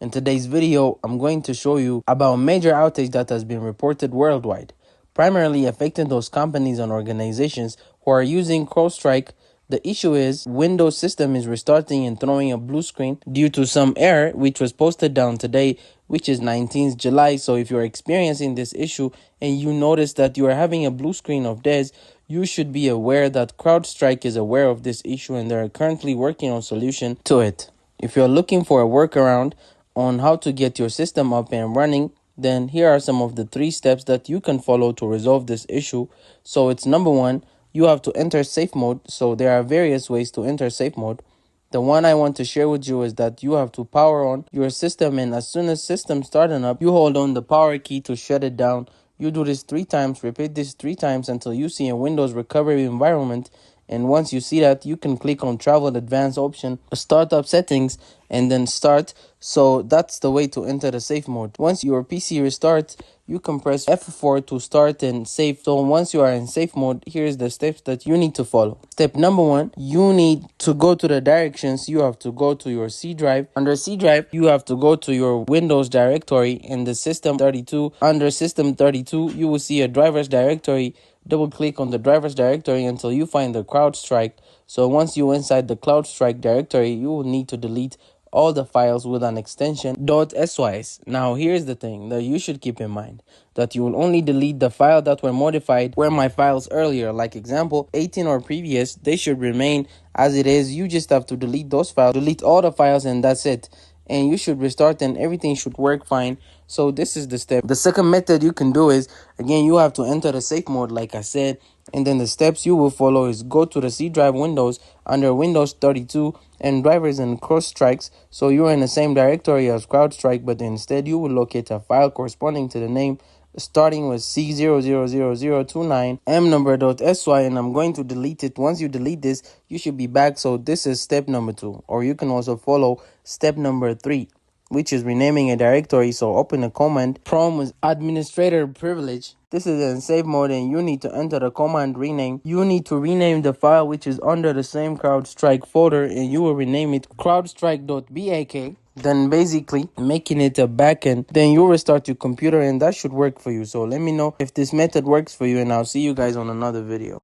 In today's video, I'm going to show you about a major outage that has been reported worldwide, primarily affecting those companies and organizations who are using CrowdStrike. The issue is Windows system is restarting and throwing a blue screen due to some error which was posted down today, which is 19th July. So if you're experiencing this issue and you notice that you are having a blue screen of this, you should be aware that CrowdStrike is aware of this issue and they're currently working on solution to it. If you're looking for a workaround on how to get your system up and running, then here are some of the 3 steps that you can follow to resolve this issue. So it's number 1, you have to enter safe mode. So there are various ways to enter safe mode. The one I want to share with you is that you have to power on your system, and as soon as system starting up, you hold on the power key to shut it down. You do this 3 times, repeat this 3 times until you see a Windows recovery environment. And once you see that, you can click on travel advanced option, startup settings, and then start. So that's the way to enter the safe mode. Once your PC restarts, you can press F4 to start and save. So once you are in safe mode, here's the steps that you need to follow. Step number 1, you need to go to the directions. You have to go to your C drive. Under C drive, you have to go to your Windows directory in the system 32. Under system 32, you will see a drivers directory. Double click on the drivers directory until you find the CrowdStrike. So once you're inside the CrowdStrike directory, you will need to delete all the files with an extension .sys. Now here's the thing that you should keep in mind, that you will only delete the file that were modified, where my files earlier, like example 18 or previous, they should remain as it is. You just have to delete those files, delete all the files, and that's it. And you should restart and everything should work fine. So this is the step. The second method you can do is, again, you have to enter the safe mode like I said, and then the steps you will follow is go to the C drive Windows under Windows 32 and drivers and CrowdStrikes. So you're in the same directory as CrowdStrike, but instead you will locate a file corresponding to the name starting with C0000029 mnumber.sy, and I'm going to delete it. Once you delete this, you should be back. So this is step number 2, or you can also follow step number 3, which is renaming a directory. So open a command prom with administrator privilege. This is in safe mode and you need to enter the command rename. You need to rename the file which is under the same CrowdStrike folder, and you will rename it crowdstrike.bak. Then basically making it a backend. Then you restart your computer and that should work for you. So let me know if this method works for you, and I'll see you guys on another video.